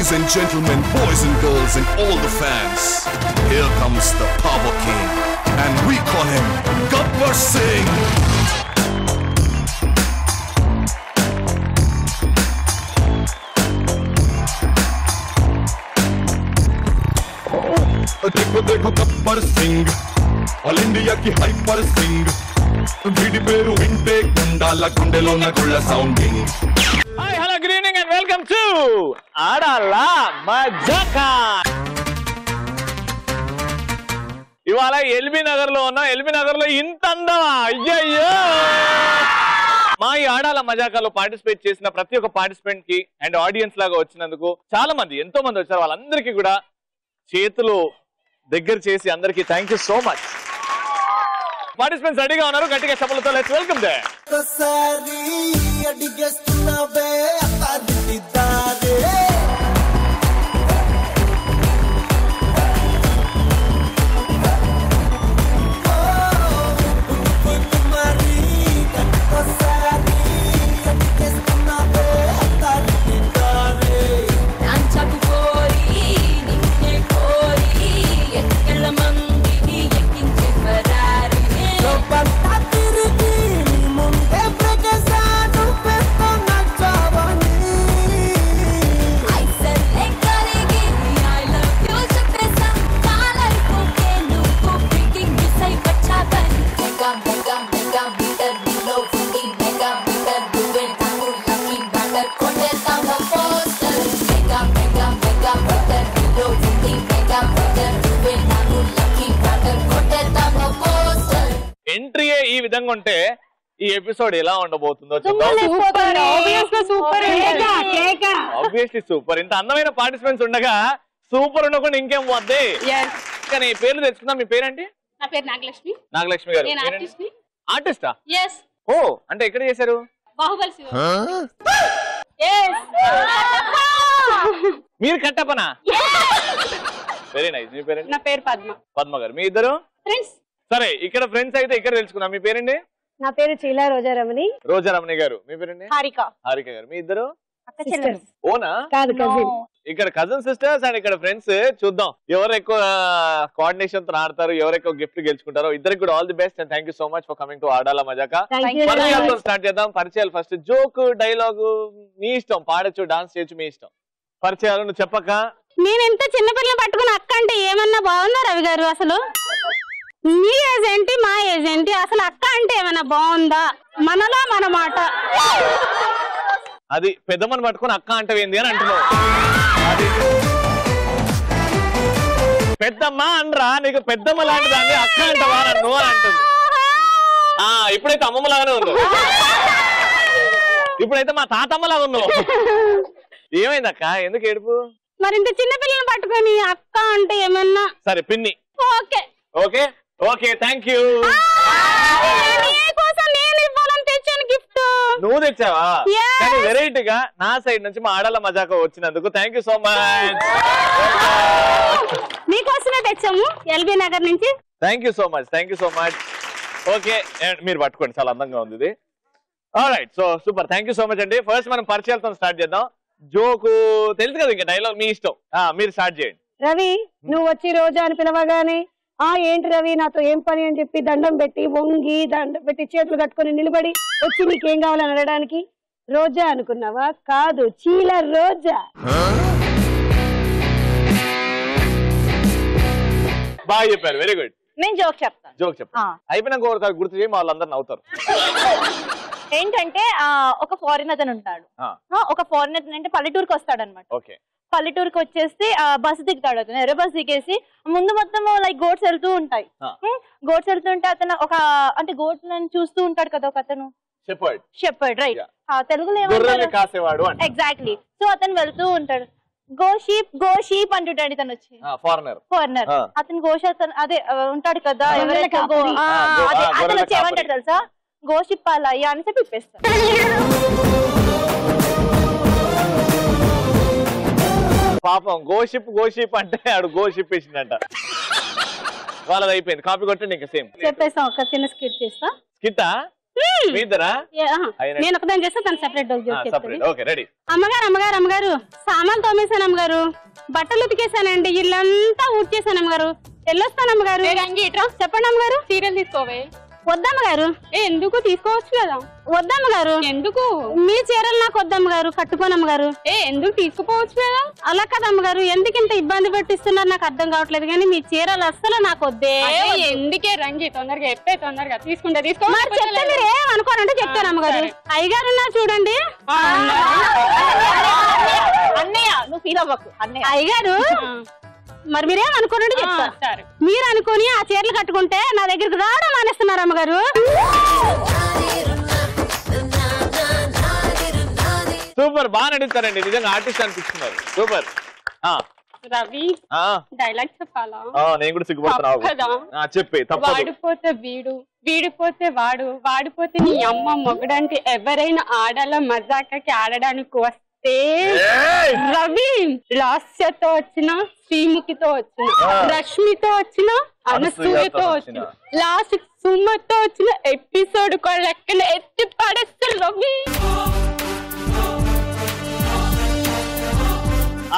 Ladies and gentlemen, boys and girls and all the fans, here comes the Power King and we call him Gabbar Singh. देखो देखो Gabbar Singh all India की hyper Singh వీడి పేరు వింటే గుండాల గుండెలోన గుళ్ళ sounding. Hi hello good evening and welcome to Aadala Majaka. ఇవాళ ఎల్బీ నగర్ లో ఉన్నాం. ఎల్బీ నగర్ లో ఇంత అందమా? అయ్యయ్యో. మా ఈ ఆడాల మజాకాలో పార్టిసిపేట్ చేసిన ప్రతి ఒక్క పార్టిసిపెంట్ కి అండ్ ఆడియన్స్ లాగా వచ్చినందుకు చాలా మంది ఎంతో మంది వచ్చారు. వాళ్ళందరికీ కూడా చేతులు దగ్గర చేసి అందరికీ thank you so much. Participants రెడీగా ఉన్నారు. గట్టిగా చప్పలతో లెట్స్ వెల్కమ్ దే. ఎంట్రీ ఈ విధంగా ఉంటే ఈ ఎపిసోడ్ ఎలా ఉండబోతుందో ఆబ్వియస్లీ సూపర్. ఇంత అందమైన పార్టిసిపెంట్స్ ఉండగా సూపర్ ఉండకుండా ఇంకేం వద్దే. కానీ పేర్లు తెచ్చుకుందాం. మీ పేరేంటి? నా పేరు నాగలక్ష్మి. నాగలక్ష్మి గారు ఆర్టిస్టా? ఓ అంటే ఎక్కడ చేశారు? బాహుబలి. మీరు కట్టపనా? Very nice. మీ పేరేంటి? నా పేరు పద్మ. పద్మ గారు. మీ ఇద్దరు ఫ్రెండ్స్? సరే ఇక్కడ ఫ్రెండ్స్ అయితే ఇక్కడ తెలుసుకుందాం. మీ పేరండి? నా పేరు చీలా రోజారమణి. రోజారమణి గారు. మీ పేరండి? హారిక. హారిక గారు. మీ ఇద్దరు ఓనా? కాదు, కజిన్. ఇక్కడ కజిన్ సిస్టర్స్ అండ్ ఇక్కడ ఫ్రెండ్స్. చూద్దాం ఎవరు ఎక్కువ కోఆర్డినేషన్ తో ఆడతారు, ఎవరు ఎక్కువ గిఫ్ట్ గెలుచుకుంటారో. ఇద్దరికి కూడా all the best and thank you so much for coming to Aadala Majaka. పరిచయాలతో స్టార్ట్ చేద్దాం. పరిచయాలు ఫస్ట్. జోక్ డైలాగ్ మీ ఇష్టం, పాడచ్చు, డాన్స్ చేయొచ్చు, మీ ఇష్టం. పరిచయాలు నువ్వు చెప్పక. నేను ఎంత చిన్నపిల్లలు పట్టుకుని అక్క అంటే ఏమన్నా బాగుందా రవి గారు? అసలు మీ ఏజ్ ఏంటి, మా ఏజ్ ఏంటి? అసలు అక్క అంటే ఏమన్నా బాగుందా? మనలో మన మాట. అది పెద్దమ్మని పట్టుకుని అక్క అంటవేంది అని అంటున్నావు. పెద్దమ్మ అనరా, నీకు పెద్దమ్మ లాంటి దాన్ని అక్క అంటవా నువ్వు అని అంటుంది. ఇప్పుడైతే అమ్మమ్మ లాగానే ఉన్నావు. ఇప్పుడైతే మా తాతమ్మ లాగా ఉన్నావు. ఏమైంది అక్క? ఎందుకు ఏడుపు? మరి ఇంత చిన్న పిల్లలు పట్టుకొని అక్క అంటే ఏమన్నా? సరే పిన్ని. Okay okay okay thank you. నువ్వు తెచ్చావా? కానీ వెరైటీగా నా సైడ్ నుంచి మా ఆడాల మజాకా వచ్చినందుకు థ్యాంక్ యూ సో మచ్. మీకోసమే తెచ్చాము ఎల్బీ నగర్ నుంచి. Thank you so much, thank you so much. Okay మీరు పట్టుకోండి, చాలా అందంగా ఉంది ఇది. Alright, so super, thank you so much అండి. ఫస్ట్ మనం పరిచయాలతో స్టార్ట్ చేద్దాం. జోకు తెలుసు కదా, ఇంకా డైలాగ్ మీ ఇష్టం, మీరు స్టార్ట్ చేయండి. రవి నువ్వు వచ్చి రోజా అని పిలవగానే ఏంటి రవి నాతో ఏం పని అని చెప్పి దండం పెట్టి వంగి దండం పెట్టి చేతులు కట్టుకొని నిలబడి వచ్చి నీకేం కావాలని అడగడానికి రోజా అనుకున్నావా? కాదు, చీల రోజా. బాగా చెప్పారు, వెరీ గుడ్. నేను జోక్ చెప్తాను. జోక్ చెప్తాను అయిపోయినా గుర్తు చేయి, మా వాళ్ళందరూ నవ్వుతారు. ఏంటంటే ఒక ఫారిన్ అతను ఉంటాడు. ఒక ఫారిన్ అతను అంటే పల్లెటూరుకి వస్తాడు అనమాట. ఓకే, పల్లెటూరుకి వచ్చేసి బస్సు దిగుతాడు అతను. ఎర్ర బస్సు దిగేసి ముందు మొత్తం లైక్ గోట్స్ వెళ్తూ ఉంటాయి. గోట్స్ వెళ్తుంటే అతను ఒక అంటే గోట్లను చూస్తూ ఉంటాడు కదా ఒక అతను. షెపర్డ్ రైట్, తెలుగులో ఏమంటారు? ఎగ్జాక్ట్లీ. సో అతను వెళ్తూ ఉంటాడు, గో షీప్ అంటుంటాడు ఇతను వచ్చి. ఫారినర్ అతను అదే ఉంటాడు కదా, అతను వచ్చి ఏమంటాడు తెలుసా? గో షిప్ అలా అని చెప్పి ఇప్పేస్తాడు. పాపం గోషిప్ అంటే ఆడు గోషిప్ వేసిందంట. వాళ్ళది అయిపోయింది, కాపీ కొట్టండి ఇంకా సేమ్. చెప్పేస్తాం, ఒక చిన్న స్కిట్ చేస్తా. స్కిట్టా? మీద్దరా నేను ఒకదాని చేస్తే తను సెపరేట్ సెపరేట్. Okay ready. అమ్మగారు సామాన్లు తోమేశాను అమ్మగారు, బట్టలు ఉతికేసానండి, ఇల్లంతా ఊడ్చేసాను అమ్మగారు. వెళ్ళొస్తాను అమ్మగారు. చెప్పండి అమ్మగారు. సీరియల్ తీసుకోవే. వద్దమ్మగారు. ఎందుకు? తీసుకోవచ్చు కదా. వద్దమ్మగారు. ఎందుకు? మీ చీరలు నాకు వద్దమ్మగారు, కట్టుకోనమ్మగారు. ఎందుకు? తీసుకుపోవచ్చు కదా. అలా కదమ్మగారు, ఎందుకు ఇంత ఇబ్బంది పెట్టిస్తున్నారు నాకు అర్థం కావట్లేదు, కానీ మీ చీరలు అస్సలు నాకు వద్దే. ఎందుకే రంగి, తొందరగా ఎప్పే, తొందరగా తీసుకుంటే తీసుకో. చెప్తే మీరు ఏమనుకోనంటే చెప్తాను అమ్మగారు. అయ్యగారు ఉన్నారు చూడండి. అన్నయ్య నువ్వు ఫీల్ అవ్వకు. అన్నయ్య అయ్యగారు మరి మీరేమనుకోనండి చెప్తారు. మీరు అనుకుని ఆ చీరలు కట్టుకుంటే నా దగ్గరికి రావడం మానేస్తున్నారు అమ్మగారు. సూపర్, బాగా నడుస్తారండి, నిజంగా ఆర్టిస్ట్ అనిపిస్తున్నారు. సూపర్. రవి డైలాగ్ చెప్పాలా? నేను కూడా సిగ్గుపడుతున్నా. చెప్పే. వాడిపోతే వీడు, వీడిపోతే వాడు, వాడిపోతే నీ అమ్మ మొగడంటే ఎవరైనా ఆడాల మజాకకి ఆడడానికి వస్తే రవి లాస్యతో వచ్చిన, శ్రీముఖితో వచ్చిన, రష్మితో వచ్చిన, అనసూయతో వచ్చిన, లాస్ట్ సుమతో వచ్చిన ఎపిసోడ్ కూడా లెక్కన ఎత్తి పడేస్తారు రవి.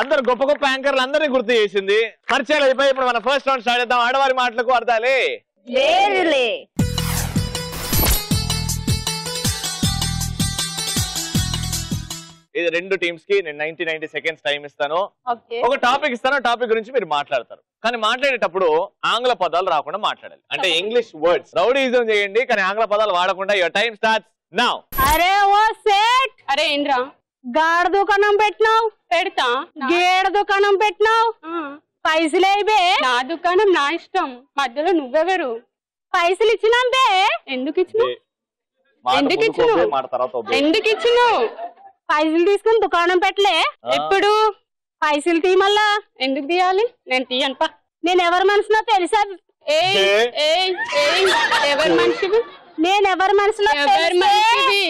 అందరు గొప్ప గొప్ప యాంకర్లు అందరినీ గుర్తు చేసింది. పరిచయాలు అయిపోయి ఇప్పుడు మన ఫస్ట్ రౌండ్ స్టార్ట్ చేద్దాం. ఆడవారి మాటలకు అర్థాలే లేదులే. ఇది రెండు టీమ్స్ కి నేను 90 సెకండ్స్ టైం ఇస్తాను. ఒక టాపిక్ ఇస్తాను, టాపిక్ గురించి మీరు మాట్లాడతారు. కానీ మాట్లాడేటప్పుడు ఆంగ్ల పదాలు రాకుండా మాట్లాడాలి. అంటే ఇంగ్లీష్ వర్డ్స్. రౌడీజం చేయండి కానీ ఆంగ్ల పదాలు వాడకుండా. Your time starts now. అరే ఓ సేట్. అరే ఇంద్ర, గాడ దుకాణం పెట్టినావు. పెడతా. గేడ దుకాణం పెట్టినావు. పైసలేబే. నా దుకాణం నా ఇష్టం, మధ్యలో నువ్వెవరు? పైసలు ఇచ్చినాంబే. ఎందుకు ఇచ్చినావు? ఎందుకు ఇచ్చినావు? ఎందుకు ఇచ్చినావు? పైసలు తీసుకుని దుకాణం పెట్టలే. ఎప్పుడు పైసలు తీ మళ్ళా? ఎందుకు తీయాలి? నేను తీయను పా. నేను ఎవరి మనిషినో తెలుసా? ఎవరి మనిషివి? నేను ఎవరి మనిషినో ఎవరి మనిషివి?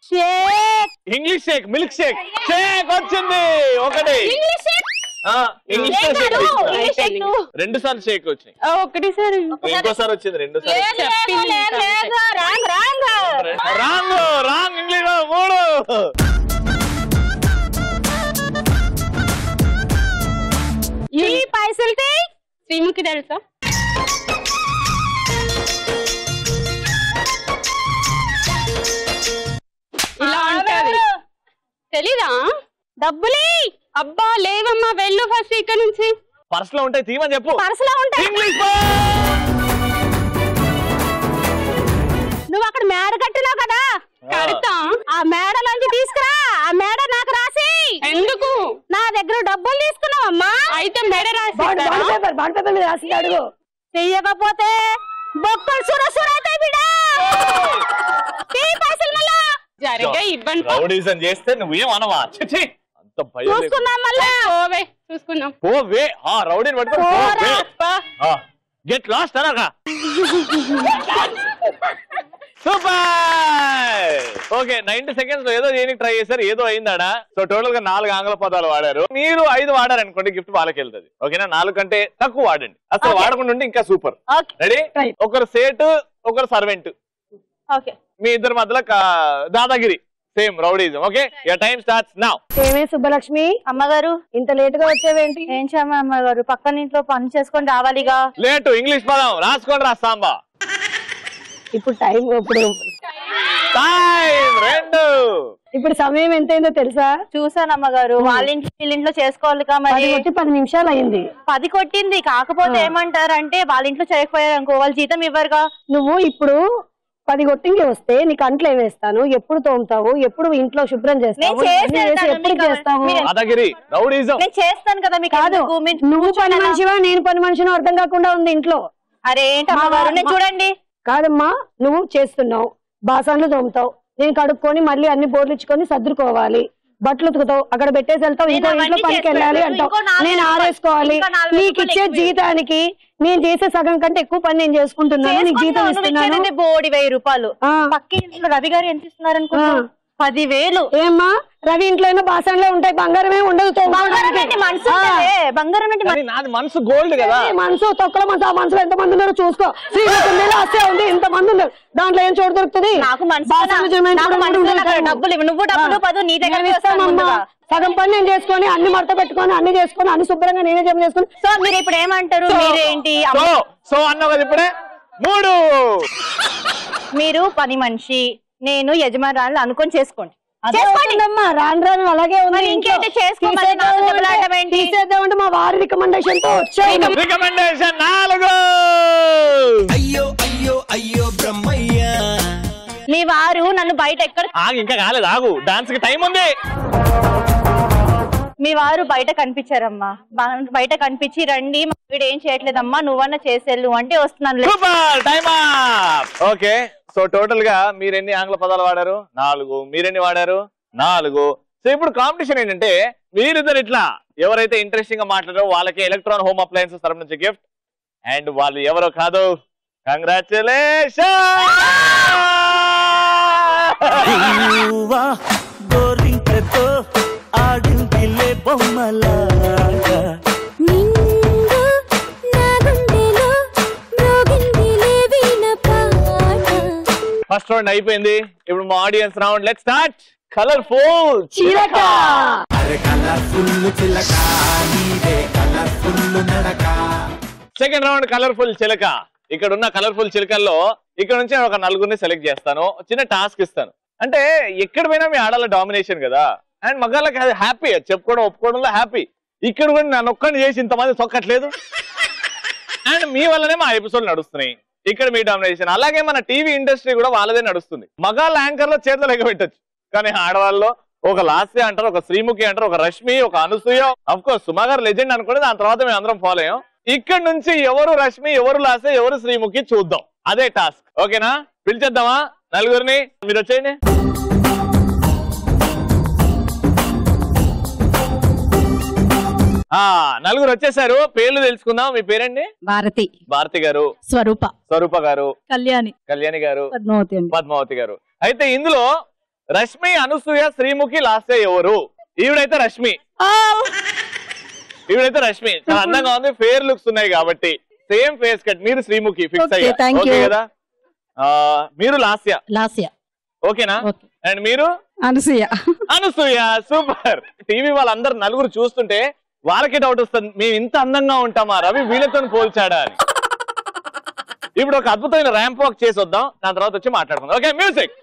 Shake. English shake, milk shake. Shake వచ్చింది ఒకటి. ఇంగ్లీష్ రెండు సార్లు షేక్ వచ్చినాయి. ఒకటిసారి ఇంకోసారి వచ్చింది. రెండు సార్లు రాంగ్. Wrong English. మూడు. ఈ పైసలు శ్రీముఖి తెలుసా? ఇలా ఉంటది, తెలీదా? డబ్బులే. అబ్బా లేవమ్మా, వెళ్ళు ఫస్ట్ ఇక్కడ నుంచి. పర్స్ లో ఉంటాయి, తీమని చెప్పు. పర్స్ లో ఉంటాయి. నువ్వు అక్కడ మేడ కట్టినావు కదా, కడతా. ఆ మేడలోంచి తీసుకురా. ఆ మేడ నాకు రాసి. ఎందుకు? నా దగ్గర డబ్బులు తీసుకున్నావమ్మా. అయితే మేడ రాసి అడుగు. చెయ్యకపోతే బొక్కలు సురసురైతాయి బిడ్డ. పైసలు మళ్ళా జరిగే ఇబ్బంది. రౌడీజం చేస్తే నువ్వేం అనవా? అంత భయం. చూసుకుందాం మళ్ళా. పోవే చూసుకుందాం. పోవే. రౌడీని పట్టుకో. గెట్ లాస్ట్ అనగా. సూపర్. ఓకే, 90 సెకండ్స్ లో ఏదో చేయడానికి ట్రై చేశారు, ఏదో అయిందాడా. సో టోటల్ గా 4 ఆంగ్ల పదాలు వాడారు. మీరు 5 వాడారు అనుకోండి, గిఫ్ట్ వాళ్ళకి వెళ్తుంది. ఓకేనా? 4 కంటే తక్కువ వాడండి. అసలు వాడకుండా ఉంటే ఇంకా సూపర్. రెడీ? ఒకరు సేట్, ఒకరు సర్వెంట్. మీ ఇద్దరి మధ్యలో dadagiri. Same rowdyism. Okay, your time starts now. ఏమే సుబ్బలక్ష్మి అమ్మగారు, ఇంత లేట్ గా వచ్చావేంటి? ఏం చేయమ్మా అమ్మగారు, పక్కన ఇంట్లో పని చేసుకొని రావాలిగా. లేటు ఇంగ్లీష్ పదం రాసుకోండి. రాస్తాంబా. ఇప్పుడు టైం ఇప్పుడు సమయం ఎంతైందో తెలుసా? చూసాను అమ్మగారు. వాళ్ళ ఇంట్లో వీళ్ళింట్లో చేసుకోవాలిగా. మరి 10 నిమిషాలు అయింది. 10 కొట్టింది. కాకపోతే ఏమంటారంటే వాళ్ళ ఇంట్లో చేయకపోయారు అనుకో, వాళ్ళు జీతం ఇవ్వరుగా. నువ్వు ఇప్పుడు 10 కొట్టింగ్ వస్తే నీకు అంట్లు ఏమేస్తాను, ఎప్పుడు తోముతావు, ఎప్పుడు ఇంట్లో శుభ్రం చేస్తావు, ఎప్పుడు చేస్తావు? నేను చేస్తాను కదా. మీకు కాదు, నువ్వు పని మనిషివా నేను పని మనిషినో అర్థం కాకుండా ఉంది ఇంట్లో. అరే ఏంటమ్మగారు, నేను చూడండి. కాదమ్మా, నువ్వు చేస్తున్నావు, బాసన్లు తోముతావు, నేను కడుక్కొని మళ్ళీ అన్ని బోర్లు ఇచ్చుకొని సర్దుకోవాలి, బట్టలు ఉతుకుతావు, అక్కడ పెట్టేసి వెళ్తావు, ఇంకో ఇంట్లో పనికి వెళ్ళాలి అంటావు, నేను ఆరేసుకోవాలి. నీకు ఇచ్చే జీతానికి నేను చేసే సగం కంటే ఎక్కువ పని నేను చేసుకుంటున్నాను, నీకు జీతం ఇస్తున్నాను. బోడి 1000 రూపాయలు. పక్క ఇంట్లో రవి గారు ఎంత ఇస్తున్నారు అనుకో? 10,000. ఏమ్మా రవి ఇంట్లో బాసనలో ఉంటాయి, బంగారమే ఉండదు. నాది మనసు గోల్డ్ కదా. మనసు తొక్కల మనసు, ఆ మనసులో ఎంత మంది ఉన్నారో చూసుకో. శ్రీమతి ఉంది, ఇంత మంది ఉన్నారు, దాంట్లో ఏం చోటు దొరుకుతుంది? సగం పని నేను చేసుకొని అన్ని మడత పెట్టుకొని అన్ని చేసుకొని అన్ని శుభ్రంగా నేనే జమ చేసుకుని. సో మీరు ఇప్పుడు ఏమంటారు? మీరేంటి సో అన్నావు కదా ఇప్పుడే 3. మీరు పని మనిషి, నేను యజమానురాలు అనుకొని చేసుకోండి. రాను రాను అలాగే ఉంది. ఇంకేంటి తీసేద్దామంటే మా వారి రికమెండేషన్ తో వచ్చాయి. రికమెండేషన్ 4. అయ్యో అయ్యో అయ్యో బ్రహ్మయ్య, మీ వారు నన్ను బయట ఎక్కడ ఇంకా కాలేదు, ఆగు, డాన్స్ కి టైం ఉంది. మీ వారు బయట కనిపించారమ్మా, బయట కనిపించి రండి వీడు ఏం చేయట్లేదమ్మా నువ్వన్నా చేసేళ్ళు అంటే వస్తున్నాను. ఓకే, సో టోటల్ గా మీరెన్ని ఆంగ్ల పదాలు వాడారు? 4. మీరెన్ని వాడారు? 4. సో ఇప్పుడు కాంపిటీషన్ ఏంటంటే మీరిద్దరు ఇట్లా ఎవరైతే ఇంట్రెస్టింగ్ గా మాట్లాడారో వాళ్ళకి ఎలక్ట్రాన్ హోమ్ అప్లయన్సెస్ తరఫు నుంచి గిఫ్ట్. అండ్ వాళ్ళు ఎవరో కాదు, కంగ్రాచులేషన్. ఫస్ట్ రౌండ్ అయిపోయింది. ఇప్పుడు మా audience round. Let's start. Colourful చిలక. సెకండ్ రౌండ్ కలర్ఫుల్ చిలక. ఇక్కడ ఉన్న కలర్ఫుల్ చిలకల్లో ఇక్కడ నుంచి నేను ఒక 4 సెలెక్ట్ చేస్తాను. చిన్న టాస్క్ ఇస్తాను. అంటే ఎక్కడ పోయినా మీ ఆడాల డామినేషన్ కదా, అండ్ మగాళ్ళకి అది హ్యాపీ, చెప్పుకోవడం ఒప్పుకోవడంలో హ్యాపీ. ఇక్కడ కూడా నన్ను ఒక్కడిని చేసి ఇంతమంది తొక్కట్లేదు, అండ్ మీ వల్లనే మా ఎపిసోడ్ నడుస్తున్నాయి. ఇక్కడ మీ డామినేషన్. అలాగే మన టీవీ ఇండస్ట్రీ కూడా వాళ్ళదే నడుస్తుంది. మగాళ్ళ యాంకర్ లో చేతులు ఎగబెట్టచ్చు, కానీ ఆడవాళ్ళలో ఒక లాస్య అంటారు, ఒక శ్రీముఖి అంటారు, ఒక రష్మి, ఒక అనసూయ. అఫ్ కోర్స్ సుమా గారు లెజెండ్ అనుకుని దాని తర్వాత మేము అందరం ఫాలో అయ్యాం. ఇక్కడ నుంచి ఎవరు రష్మి, ఎవరు లాస్య, ఎవరు శ్రీముఖి చూద్దాం. అదే టాస్క్. ఓకేనా? పిలిచేద్దామా 4 మీరు వచ్చేయండి. నలుగురు వచ్చేసారు. పేర్లు తెలుసుకుందాం. మీ పేరండి? భారతి. భారతి గారు. స్వరూప. స్వరూప గారు. కళ్యాణి. కళ్యాణి గారు. పద్మావతి. పద్మావతి గారు. అయితే ఇందులో రష్మి, అనసూయ, శ్రీముఖి, లాస్య ఎవరు? ఈవిడైతే రష్మి. ఈవిడైతే రష్మి. చాలా అందంగా ఉంది, ఫేర్ లుక్స్ ఉన్నాయి కాబట్టి. Same face cut. మీరు శ్రీముఖి ఫిక్స్ అయ్యారు. ఓకే కదా? మీరు లాస్య. లాస్య. ఓకేనా? అండ్ మీరు? అనసూయ. అనసూయ. సూపర్. టీవీ వాళ్ళందరూ 4 చూస్తుంటే వాళ్ళకి డౌట్ వస్తుంది, మేము ఇంత అందంగా ఉంటామా, రవి వీళ్ళతో పోల్చాడా అని. ఇప్పుడు ఒక అద్భుతమైన ర్యాంప్ వాక్ చేసి వద్దాం, దాని తర్వాత వచ్చి మాట్లాడుకుందాం. Okay, music.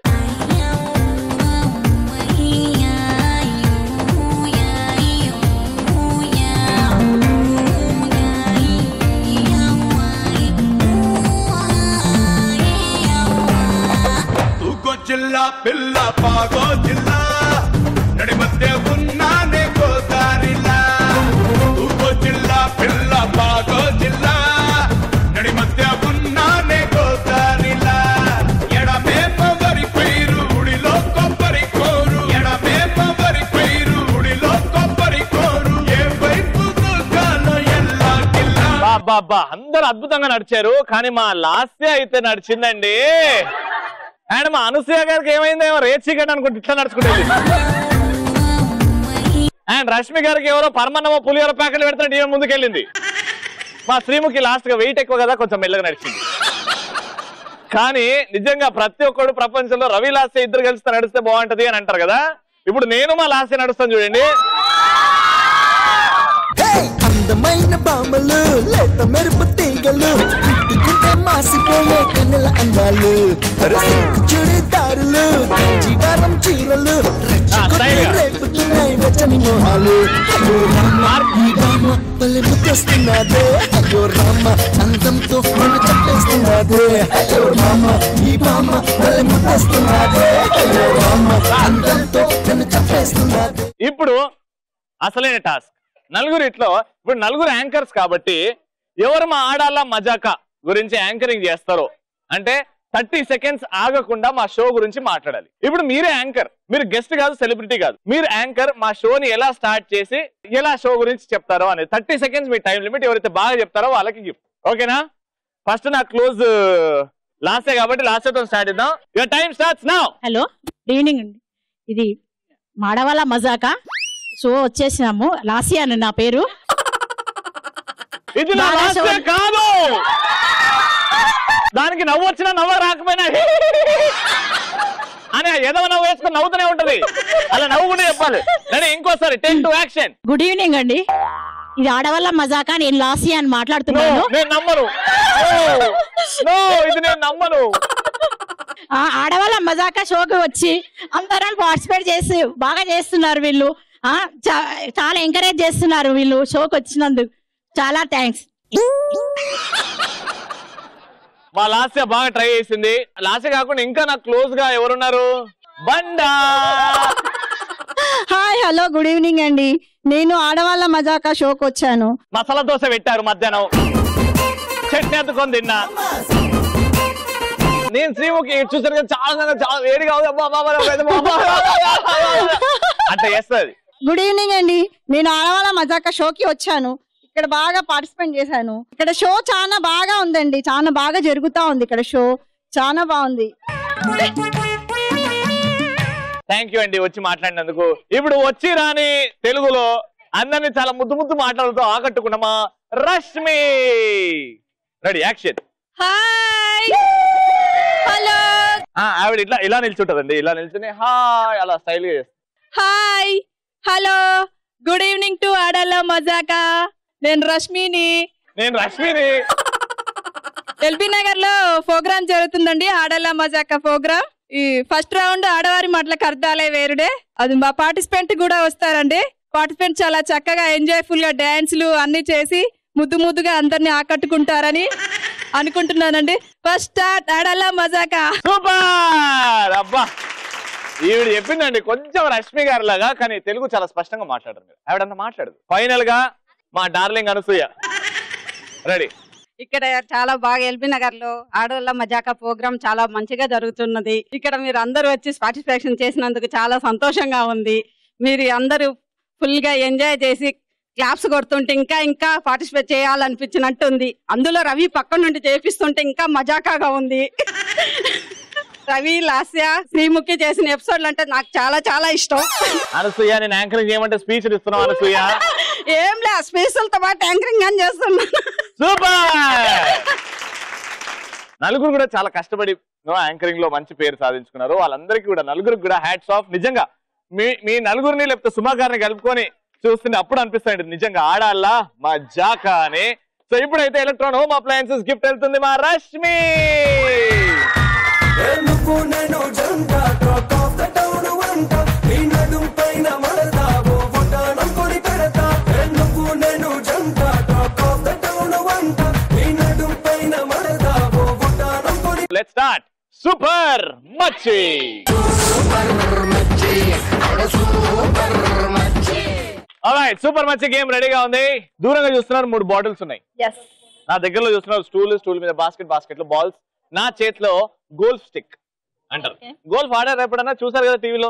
జిల్లా పిల్ల పాగో జిల్లా నడి మధ్య ఉన్నానే గోదారిలా. తూగో జిల్లా పిల్ల పాగో జిల్లా నడి మధ్య ఉన్నానే గోదారిలా. ఎడమే పవరి పైరు ఉడిలో కొబ్బరి కోరు, ఎడమే పవరి పైరు ఉడిలో కొబ్బరి కోరు, ఏ వైపు దూకాలో ఎల్లా కిల్లా. బాబా అందరు అద్భుతంగా నడిచారు, కానీ మా లాస్య అయితే నడిచిందండి. అండ్ మా అనసూయ గారికి ఏమైందేమో రేచిగడ్డ అనుకుంటే ఇట్లా నడుచుకుంటుంది. అండ్ రష్మి గారికి ఎవరో పరమన్నమో పులిహోర ప్యాకెట్లు పెడుతున్నట్టు ఈమె ముందుకెళ్ళింది. మా శ్రీముఖి లాస్ట్ గా వెయిట్ ఎక్కువ కదా, కొంచెం మెల్లగా నడిచింది. కానీ నిజంగా ప్రతి ఒక్కడు ప్రపంచంలో రవి లాస్య ఇద్దరు కలిసి నడిస్తే బాగుంటది అని అంటారు కదా. ఇప్పుడు నేను మా లాస్య నడుస్తాను చూడండి. అందమైన బామలు, లేత మెరుపు తీగలు, పుట్టుకుంటే మాసిపోయే కన్నుల అందాలు, చుడిదారులు, జీవారం చీరలు, రేపుతున్నాయి వెచ్చని మోహాలు. అయ్యో రామ ఈ బామ పల్లె ముద్దొస్తున్నదే, అయ్యో రామ అందంతో నన్ను చంపేస్తున్నదే, అయ్యో రామ ఈ బామ పల్లె ముద్దొస్తున్నదే, అయ్యో రామ అందంతో నన్ను చంపేస్తున్నదే. ఇప్పుడు అసలైన టాస్క్. 4 ఇట్లో ఇప్పుడు 4 యాంకర్స్ కాబట్టి ఎవరు మా ఆడాల మజాకా గురించి యాంకరింగ్ చేస్తారో అంటే 30 సెకండ్స్ ఆగకుండా మా షో గురించి మాట్లాడాలి. ఇప్పుడు మీరే యాంకర్, మీరు గెస్ట్ కాదు, సెలబ్రిటీ కాదు, మీరు యాంకర్. మా షోని ఎలా స్టార్ట్ చేసి ఎలా షో గురించి చెప్తారో అనేది 30 సెకండ్స్ మీ టైం లిమిట్. ఎవరైతే బాగా చెప్తారో వాళ్ళకి గిఫ్ట్. ఓకేనా? ఫస్ట్ నా క్లోజ్ లాస్టే కాబట్టి లాస్ట్తో స్టార్ట్ చేద్దాం. Your time starts now. Hello, good evening అండి. ఇది మాడవాళ్ళ మజాకా షో వచ్చేసినాము. లాసియా అని నా పేరు. ఇది నా లాస్య కాదు. దానికి నవ్వు వచ్చినా నవ్వ రాకపోయినా అని ఏదో నవ్వు వేసుకొని నవ్వుతూనే ఉంటది. అలా నవ్వుకుంటే చెప్పాలి. కానీ ఇంకోసారి take to action. Good evening అండి. ఇది ఆడవాళ్ళ మజాకా. నేను లాసియా అని మాట్లాడుతున్నాను. నేను నమ్మను. ఇది నేను నమ్మను. ఆడవాళ్ళ మజాకా షోకి వచ్చి అందరం పార్టిసిపేట్ చేసి బాగా చేస్తున్నారు వీళ్ళు. చాలా ఎంకరేజ్ చేస్తున్నారు వీళ్ళు షోకి వచ్చినందుకు. చాలా థ్యాంక్స్. మా లాస్య బాగా ట్రై చేసింది. లాస్య కాకుండా ఇంకా నాకు క్లోజ్ గా ఎవరున్నారు? బండా. హాయ్ హలో గుడ్ ఈవినింగ్ అండి. నేను ఆడవాళ్ళ మజాకా షోకి వచ్చాను. మసాలా దోశ పెట్టారు మధ్యాహ్నం. చట్నీ అద్దుకొని తిన్నా. నేను శ్రీముఖి చూసాను చాలా వేడిగా అంటే చేస్తుంది. గుడ్ ఈవినింగ్ అండి. నేను ఆడవాళ్ళ మజాకా షోకి వచ్చాను. ఇక్కడ బాగా పార్టిసిపేట్ చేశాను. ఇక్కడ షో చాలా బాగా ఉందండి. చాలా బాగా జరుగుతా ఉంది ఇక్కడ షో. చాలా బాగుంది. థ్యాంక్ యూ అండి వచ్చి మాట్లాడినందుకు. ఇప్పుడు వచ్చి రాని తెలుగులో అందరినీ చాలా ముద్దు ముద్దు మాటలతో ఆకట్టుకున్నామా Rashmi. Ready action. Hi hello. ఆవిడ ఇలా నిల్చుంటదండి. ఇలా నిల్చుని హాయ్ అలా స్టైల్ గా చేస్తుంది. Hi hello good evening to ఆడవాళ్ళ మజాకా. నేను రష్మిని. ఎల్బీ నగర్ లో ప్రోగ్రామ్ జరుగుతుందండి. ఆడవాళ్ళ మజాకా ప్రోగ్రామ్. ఈ ఫస్ట్ రౌండ్ ఆడవారి మాటలకు అర్థాలే వేరుడే. అది మా పార్టిసిపెంట్ కూడా వస్తారండి. పార్టిసిపెంట్ చాలా చక్కగా ఎంజాయ్ఫుల్ గా డాన్సులు అన్ని చేసి ముద్దుగా అందరినీ ఆకట్టుకుంటారని అనుకుంటున్నానండి. ఫస్ట్ స్టార్ట్ ఆడవాళ్ళ మజాకా. సూపర్. అబ్బా ఈవిడ చెప్పిందండి కొంచెం రష్మి గారి లాగా. కానీ తెలుగు చాలా స్పష్టంగా మాట్లాడారు. మీరు ఆవిడంతా మాట్లాడదు. ఫైనల్ గా మా డార్లింగ్ అనసూయ రెడీ. ఇక్కడ చాలా బాగా ఎల్బీ నగర్ లో ఆడవాళ్ళ మజాకా ప్రోగ్రామ్ చాలా మంచిగా జరుగుతున్నది. ఇక్కడ మీరు అందరూ వచ్చి పార్టిసిపేషన్ చేసినందుకు చాలా సంతోషంగా ఉంది. మీరు అందరూ ఫుల్ గా ఎంజాయ్ చేసి క్లాప్స్ కొడుతుంటే ఇంకా పార్టిసిపేట్ చేయాలనిపించినట్టు ఉంది. అందులో రవి పక్క నుండి చేపిస్తుంటే ఇంకా మజాకాగా ఉంది. రవి లాస్య శ్రీముఖి చేసిన ఎపిసోడ్లు అంటే నాకు చాలా చాలా ఇష్టం. అనసూయ నేను యాంకరింగ్ చేయమంటే స్పీచ్ ఇస్తున్నావు అనసూయ. ఏం లే స్పీచ్లతో పాటు యాంకరింగ్ అని చేస్తున్నాను. సూపర్. నలుగురు కూడా చాలా కష్టపడి యాంకరింగ్ లో మంచి పేరు సాధించుకున్నారు. వాళ్ళందరికీ కూడా నలుగురికి కూడా హ్యాట్స్ ఆఫ్. నిజంగా మీ నలుగురిని లేకపోతే సుమా గారిని కలుపుకొని చూస్తుంటే అప్పుడు అనిపిస్తాయండి నిజంగా ఆడాలా మజాకా అని. సో ఇప్పుడైతే ఎలక్ట్రాన్ హోమ్ అప్లయన్సెస్ గిఫ్ట్ వెళ్తుంది మా Rashmi. Let's start. Super Machi. Alright, Super Machi game ready గా ఉంది. దూరంగా చూస్తున్నారు 3 బాటిల్స్ ఉన్నాయి. yes నా దగ్గరలో చూస్తున్నారు స్టూల్ మీద బాస్కెట్ లో బాల్స్. నా చేతిలో గోల్ఫ్ స్టిక్ అంటారు. గోల్ఫ్ ఆడారు ఎప్పుడన్నా చూసారు కదా టీవీలో.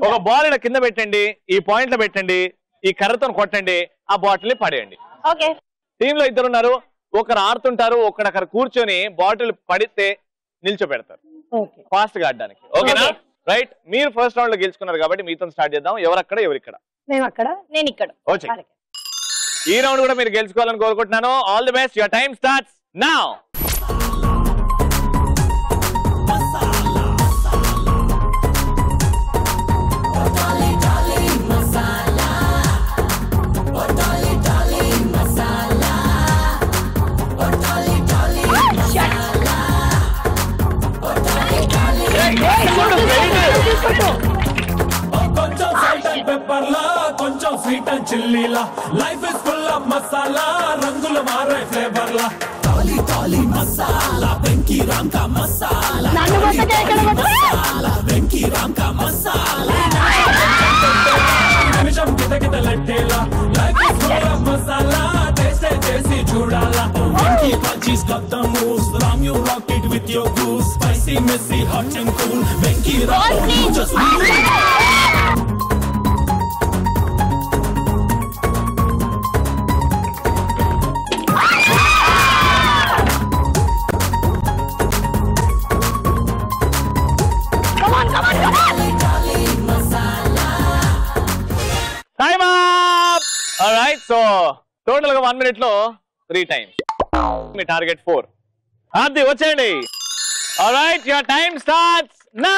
ఒక బాల్ ఇలా కింద పెట్టండి, ఈ పాయింట్ లో పెట్టండి, ఈ కర్రతో కొట్టండి, ఆ బాటిల్ ని పడేయండి. ఓకే టీమ్ లో 2 ఉన్నారు. ఒకరు ఆడుతుంటారు, ఒకరు అక్కడ కూర్చొని బాటిల్ పడితే నిల్చోబెడతారు ఫాస్ట్ గా ఆడడానికి. ఓకేనా? రైట్. మీరు ఫస్ట్ రౌండ్ లో గెలుచుకున్నారు కాబట్టి మీతో స్టార్ట్ చేద్దాం. ఎవరక్కడ ఎవరిక్కడ? నేను ఇక్కడ. ఓకే ఈ రౌండ్ కూడా మీరు గెలుచుకోవాలని కోరుకుంటున్నాను. All the best. Your time starts now. కొంచెం సాల్ట్ అండ్ పెప్పర్ లా, కొంచెం స్వీట్ అండ్ చిల్లీలా, life is full of masala, రంగులు మారే ఫ్లేవర్ లా. తాలి తాలి మసాలా, వెంకీ రామ్ కా మసాలా, మసాలా వెంకీ రామ్ కా మసాలా, నిమిషం కిత లట్టేలా, life is full of masala, taste చేసి చూడాలా. Venky punches got the moves, Ram you rock it with your grooves, spicy messy hot and cool, Venky Ram you just so total గా 1 minute లో 3 times. మీ టార్గెట్ 4. అది వచ్చేయండి. Alright, your time starts now.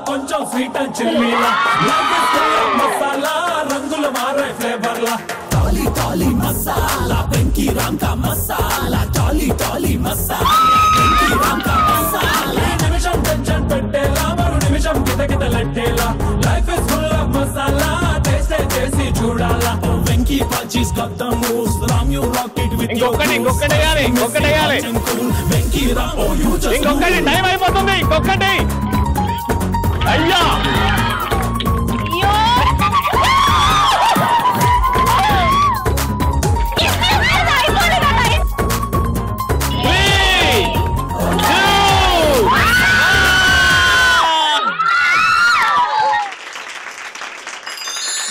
కొంచెం sweet and చిల్లీలా మసాలా రంగులు మారే ఫ్లేవర్లా టాలీ టాలీ మసాలా వెంకీ రాంకా మసాలా టాలీ టాలీ మసాలా వెంకీ రాంకా మసాలా నిమిషం టెన్షన్ పెట్టేలా మరో నిమిషం కితకితలెట్టేలా life is full of masala taste చేసి చూడాలా Venky punches got the moves Ram you rock it with ఇంకొకటి వేయాలి Venky Ram oh you just ఇంకొకటి టైం అయిపోతుంది. ఇంకొకటి అయ్యా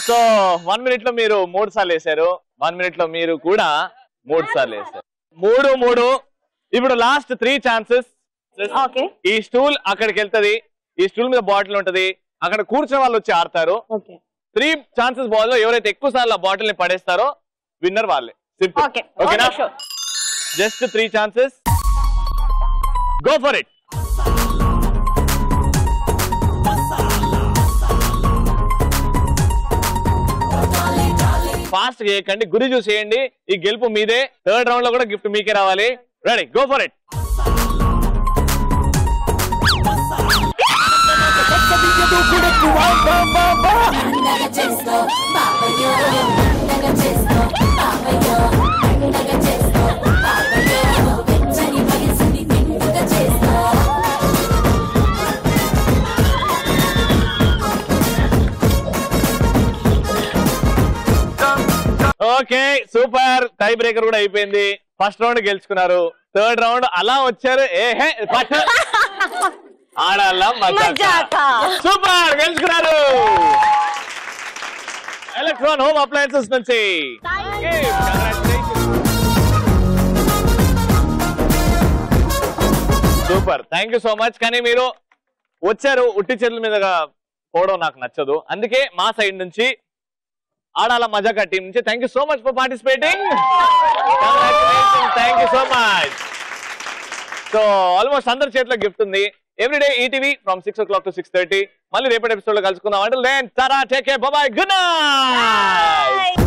సో 1 minute లో మీరు 3 సార్లు వేశారు. 1 minute లో మీరు కూడా 3 సార్లు వేశారు. 3. ఇప్పుడు లాస్ట్ 3 chances. ఈ స్టూల్ అక్కడికి వెళ్తది. ఈ స్టూల్ మీద బాటిల్ ఉంటది. అక్కడ కూర్చున్న వాళ్ళు వచ్చి ఆడతారు. 3 chances బాల్ లో ఎవరైతే ఎక్కువ సార్లు ఆ బాటిల్ ని పడేస్తారో విన్నర్ వాళ్ళే. సింపుల్. ఓకేనా? Just 3 chances. Go for it. Fast చేయకండి, గురి చూసేయండి. ఈ గెలుపు మీదే. 3rd రౌండ్ లో కూడా గిఫ్ట్ మీకే రావాలి. Ready, go for it. Okay, super. Tie breaker కూడా అయిపోయింది. ఫస్ట్ రౌండ్ గెలుచుకున్నారు. 3rd రౌండ్ అలా వచ్చారు. ఏహే ఆడాల మజాకా. సూపర్, గెలుచుకున్నారు. ఎలక్ట్రాన్ హోమ్ అప్లయన్సెస్ నుంచి. Super, thank you so much. కానీ మీరు వచ్చారు ఉట్టి చేతుల మీదగా పోవడం నాకు నచ్చదు. అందుకే మా సైడ్ నుంచి ఆడాల మజాకా టీం నుంచి thank you so much for participating. Thank you so much. So almost అందరి చేతిలో గిఫ్ట్ ఉంది. Everyday ETV from 6 o'clock to 6:30. మళ్ళీ రేపటి ఎపిసోడ్ లో కలుసుకుందాం. అంటే then tata, take care, bye bye, good night.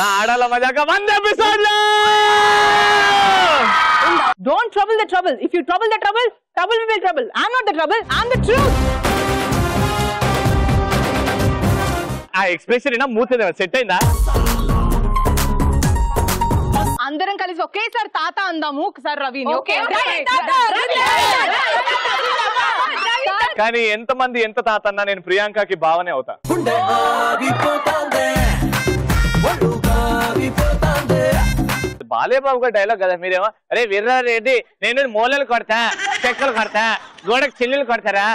ఆడాల మజాకా 100 ఎపిసోడ్ లో. Don't trouble the trouble. If you trouble the trouble, trouble will trouble. I'm not the trouble. I'm the truth. ఆ expression అయినా మూత సెట్ అయిందా? అందరం కలిసి ఒకేసారి తాత అందాము ఒకసారి రవిని. ఓకే, కానీ ఎంతమంది ఎంత తాత అన్నా నేను ప్రియాంకకి భావనే అవుతా. బాలేబాబు గారు డైలాగ్ కదా, మీరేమో అరే వీర్రారెడ్డి నేను మూలలు కొడతా, చెక్కలు కొడతా, గోడకు చిల్లులు కొడతారా.